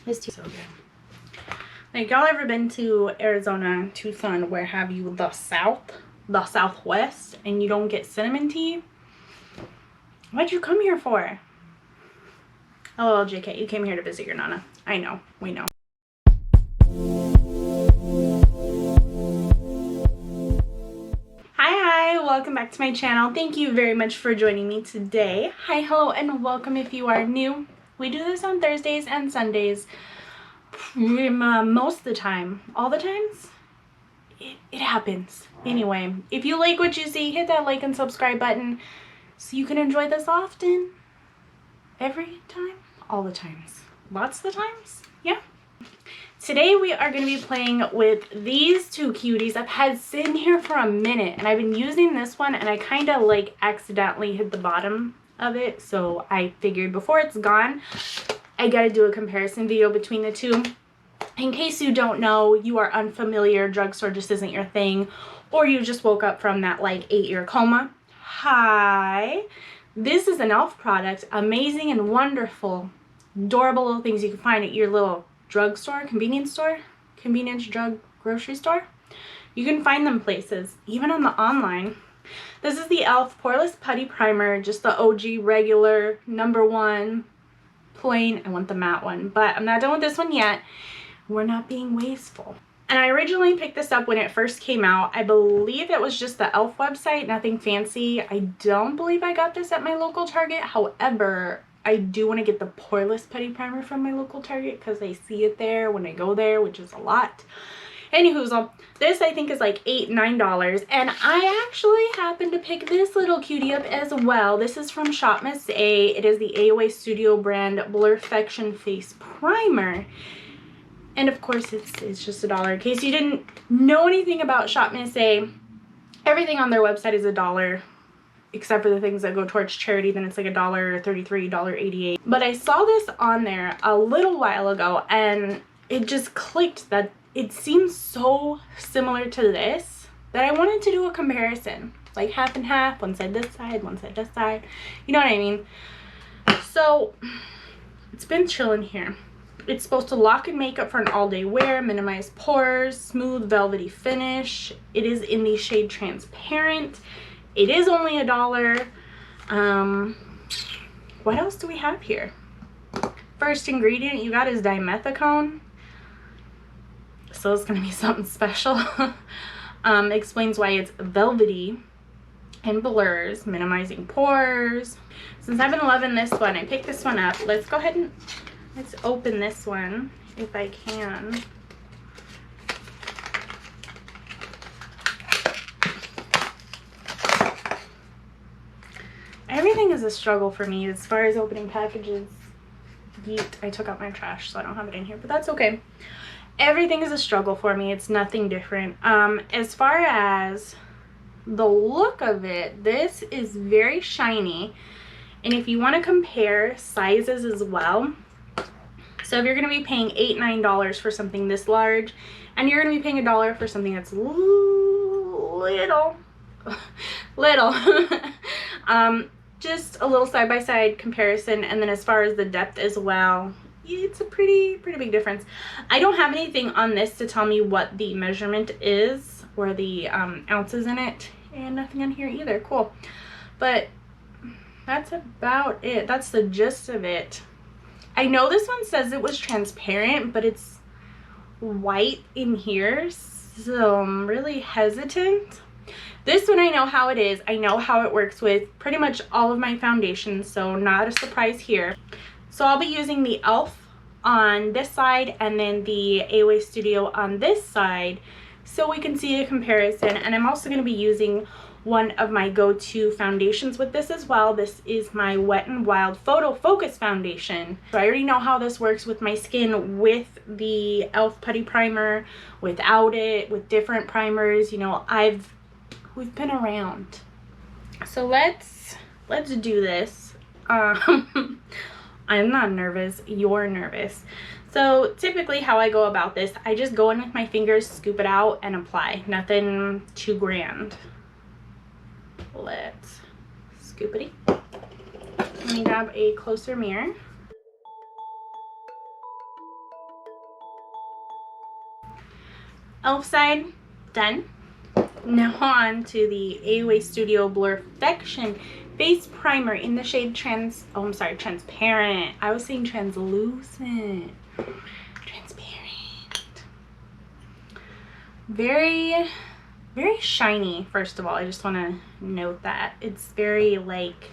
This tea is so good. Like, y'all ever been to Arizona, Tucson, where have you the Southwest, and you don't get cinnamon tea? What'd you come here for? Oh, JK, you came here to visit your Nana. I know, we know. Hi, welcome back to my channel. Thank you very much for joining me today. Hi, hello, and welcome if you are new. We do this on Thursdays and Sundays. Most of the time. All the times? It happens. Anyway, if you like what you see, hit that like and subscribe button so you can enjoy this often. Every time? All the times. Lots of the times? Yeah. Today we are going to be playing with these two cuties. I've had sitting here for a minute and I've been using this one and I kind of like accidentally hit the bottom of it. So I figured before it's gone, I got to do a comparison video between the two. In case you don't know, you are unfamiliar, drugstore just isn't your thing, or you just woke up from that like 8-year coma. Hi. This is an e.l.f. product. Amazing and wonderful. Adorable little things you can find at your little drugstore, convenience drug grocery store. You can find them places, even on the online. This is the e.l.f. Poreless Putty Primer, just the OG regular #1 plain. I want the matte one, but I'm not done with this one yet. We're not being wasteful. And I originally picked this up when it first came out. I believe it was just the e.l.f. website, nothing fancy. I don't believe I got this at my local Target. However, I do want to get the Poreless Putty Primer from my local Target because I see it there when I go there, which is a lot. Anywho, this I think is like $8, $9, and I actually happened to pick this little cutie up as well. This is from Shop Miss A. It is the AOA Studio brand BLUR-FECION Face Primer. And of course, it's just $1. In case you didn't know anything about Shop Miss A, everything on their website is $1, except for the things that go towards charity. Then it's like $1.33, $1.88. But I saw this on there a little while ago, and it just clicked that it seems so similar to this that I wanted to do a comparison, like half and half, one side this side, one side this side. You know what I mean? So it's been chilling here. It's supposed to lock in makeup for an all-day wear, minimize pores, smooth velvety finish. It is in the shade Transparent. It is only $1. What else do we have here? First ingredient you got is dimethicone. So it's going to be something special. Explains why it's velvety and blurs, minimizing pores. Since I've been loving this one, I picked this one up. Let's go ahead and let's open this one if I can. Everything is a struggle for me as far as opening packages. Yeet, I took out my trash, so I don't have it in here, but that's okay. Everything is a struggle for me. It's nothing different. As far as the look of it, this is very shiny. And if you want to compare sizes as well, so if you're going to be paying $8, $9 for something this large, and you're going to be paying $1 for something that's little, just a little side-by-side comparison. And then as far as the depth as well, it's a pretty big difference. I don't have anything on this to tell me what the measurement is or the ounces in it, and nothing on here either. Cool. But that's about it. That's the gist of it. I know this one says it was transparent, but it's white in here, so I'm really hesitant. This one I know how it is. I know how it works with pretty much all of my foundations, so not a surprise here. So I'll be using the e.l.f. on this side and then the AOA Studio on this side so we can see a comparison. And I'm also going to be using one of my go-to foundations with this as well. This is my Wet n Wild Photo Focus Foundation. So I already know how this works with my skin, with the e.l.f. Putty Primer, without it, with different primers. You know, we've been around. So let's do this. I'm not nervous, you're nervous. So typically how I go about this, I just go in with my fingers, scoop it out, and apply. Nothing too grand. Let's scoopity. Let me grab a closer mirror. e.l.f. side done. Now on to the AOA Studio BLUR-FECTION face primer in the shade transparent. I was saying translucent. Transparent. Very, very shiny, first of all. I just want to note that. It's very, like,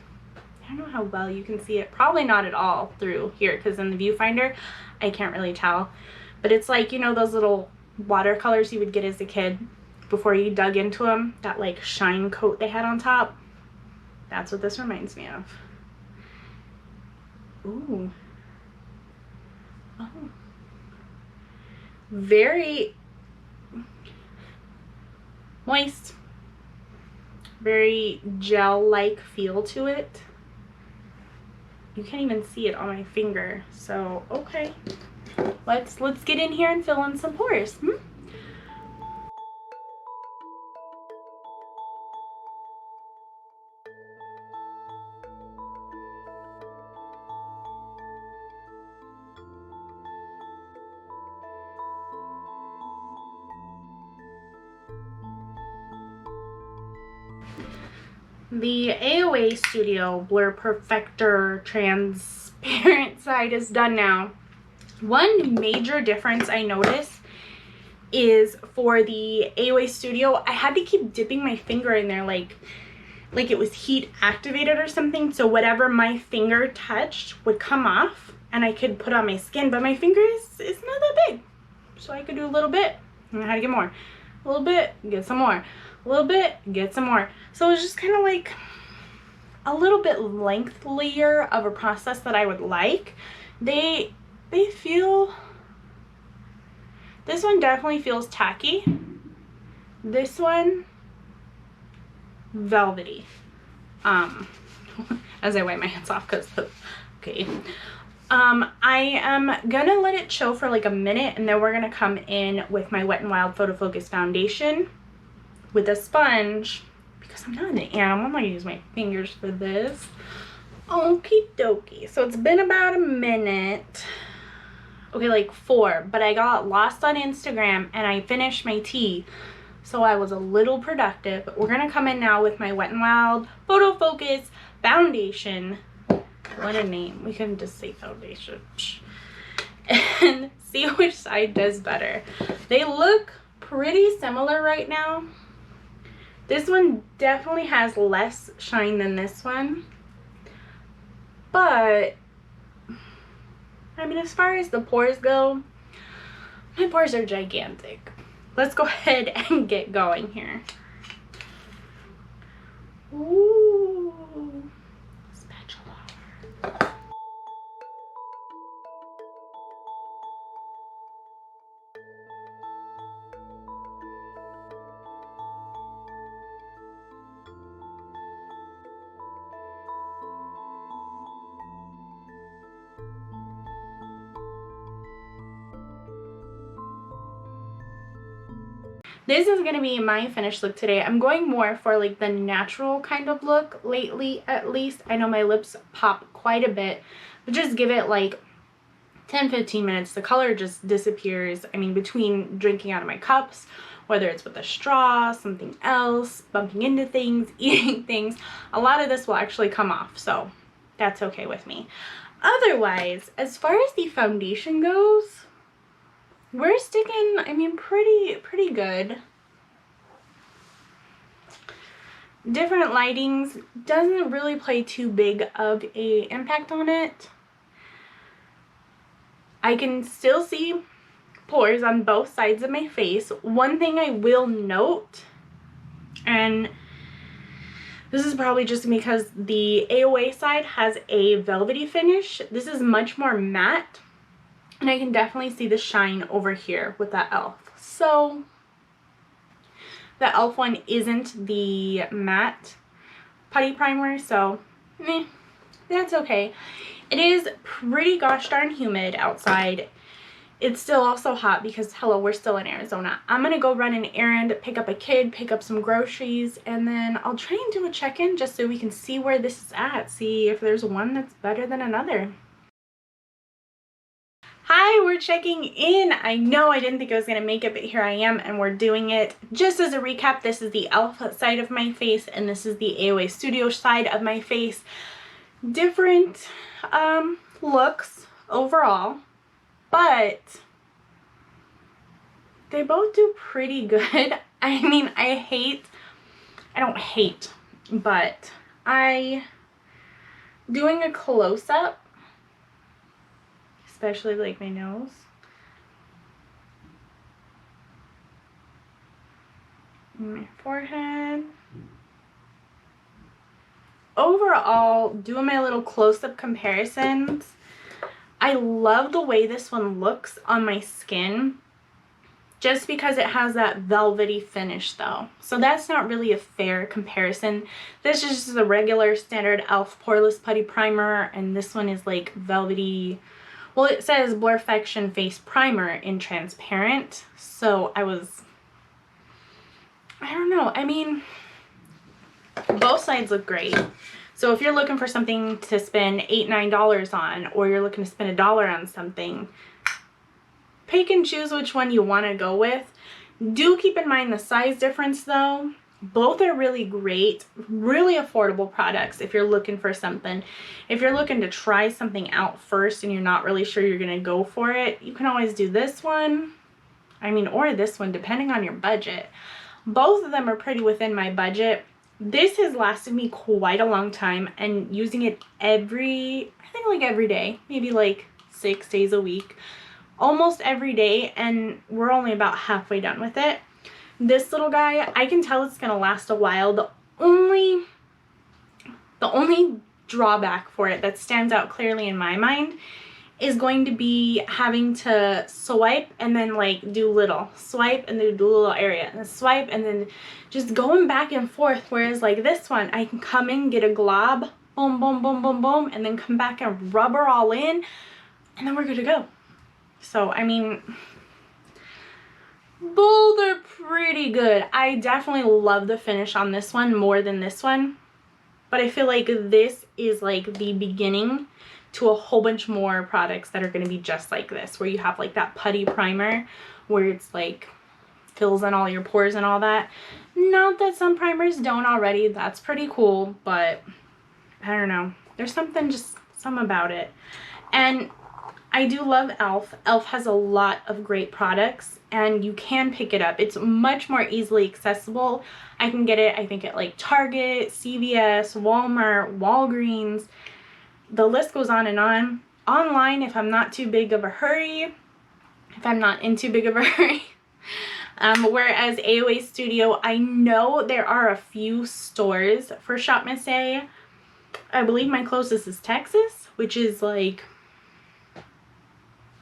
I don't know how well you can see it. Probably not at all through here, because in the viewfinder, I can't really tell. But it's like, you know, those little watercolors you would get as a kid before you dug into them, that like shine coat they had on top. That's what this reminds me of. Ooh. Oh. Very moist. Very gel-like feel to it. You can't even see it on my finger. So, okay. Let's get in here and fill in some pores. The AOA Studio Blur Perfector transparent side is done now. One major difference I noticed is for the AOA Studio, I had to keep dipping my finger in there like it was heat activated or something, so whatever my finger touched would come off and I could put on my skin, but my finger is not that big. So I could do a little bit and I had to get more. A little bit, get some more. A little bit, get some more. So it was just kind of like a little bit lengthier of a process that I would like. They feel, this one definitely feels tacky. This one, velvety. As I wipe my hands off because, okay. I am gonna let it chill for like a minute and then we're gonna come in with my Wet n Wild Photo Focus foundation with a sponge because I'm not an animal. I'm gonna use my fingers for this. Okie dokie. So it's been about a minute. Okay, like 4, but I got lost on Instagram and I finished my tea. So I was a little productive. But we're gonna come in now with my Wet n Wild Photo Focus foundation. What a name. We couldn't just say foundation. And see which side does better. They look pretty similar right now. This one definitely has less shine than this one. But, I mean, as far as the pores go, my pores are gigantic. Let's go ahead and get going here. Ooh. Spatula. This is going to be my finished look today. I'm going more for like the natural kind of look lately, at least. I know my lips pop quite a bit, but just give it like 10-15 minutes. The color just disappears. I mean, between drinking out of my cups, whether it's with a straw, something else, bumping into things, eating things, a lot of this will actually come off. So that's okay with me. Otherwise, as far as the foundation goes, we're sticking, I mean, pretty good. Different lightings doesn't really play too big of a impact on it. I can still see pores on both sides of my face. One thing I will note, and this is probably just because the AOA side has a velvety finish. This is much more matte. And I can definitely see the shine over here with that e.l.f. So the e.l.f. one isn't the matte putty primer, so that's okay. It is pretty gosh darn humid outside. It's still also hot because, hello, we're still in Arizona. I'm going to go run an errand, pick up a kid, pick up some groceries, and then I'll try and do a check-in just so we can see where this is at, see if there's one that's better than another. Hi, we're checking in. I know I didn't think I was going to make it, but here I am and we're doing it. Just as a recap, this is the Alpha side of my face and this is the AOA Studio side of my face. Different looks overall, but they both do pretty good. I mean, I don't hate, but doing a close-up, especially like my nose, my forehead. Overall, doing my little close-up comparisons, I love the way this one looks on my skin, just because it has that velvety finish though. So that's not really a fair comparison. This is just a regular standard e.l.f. Poreless Putty Primer, and this one is like velvety. Well, it says BLUR-FECION Face Primer in transparent. So I don't know. I mean, both sides look great. So if you're looking for something to spend $8, $9 on, or you're looking to spend $1 on something, pick and choose which one you want to go with. Do keep in mind the size difference though. Both are really great, really affordable products if you're looking for something. If you're looking to try something out first and you're not really sure you're going to go for it, you can always do this one. I mean, or this one, depending on your budget. Both of them are pretty within my budget. This has lasted me quite a long time, and using it I think like every day, maybe like 6 days a week, almost every day, and we're only about halfway done with it. This little guy, I can tell it's gonna last a while. The only drawback for it that stands out clearly in my mind is going to be having to swipe and then like do little, swipe and then do a little area, and swipe and then just going back and forth. Whereas like this one, I can come in, get a glob, boom, boom, boom, boom, boom, and then come back and rub her all in, and then we're good to go. So, I mean, both are pretty good. I definitely love the finish on this one more than this one, but I feel like this is like the beginning to a whole bunch more products that are going to be just like this, where you have like that putty primer where it's like fills in all your pores and all that. Not that some primers don't already, that's pretty cool, but I don't know, there's something about it. And I do love e.l.f. e.l.f. has a lot of great products and you can pick it up. It's much more easily accessible. I can get it, I think, at like Target, CVS, Walmart, Walgreens. The list goes on and on. Online, if I'm not too big of a hurry, if I'm not in too big of a hurry. Whereas AOA Studio, I know there are a few stores for Shop Miss A. I believe my closest is Texas, which is like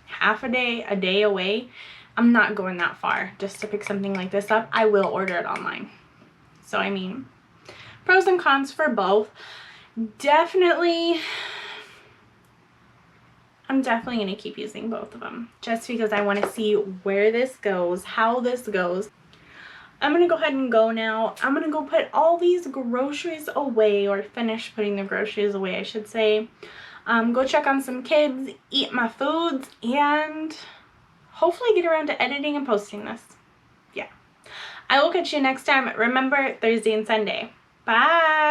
half a day away. I'm not going that far just to pick something like this up. I will order it online. So I mean, pros and cons for both. I'm definitely going to keep using both of them just because I want to see where this goes, how this goes. I'm going to go ahead and go now. I'm going to go put all these groceries away, or finish putting the groceries away, I should say. Go check on some kids, eat my foods, and hopefully get around to editing and posting this. Yeah. I will catch you next time. Remember, Thursday and Sunday. Bye!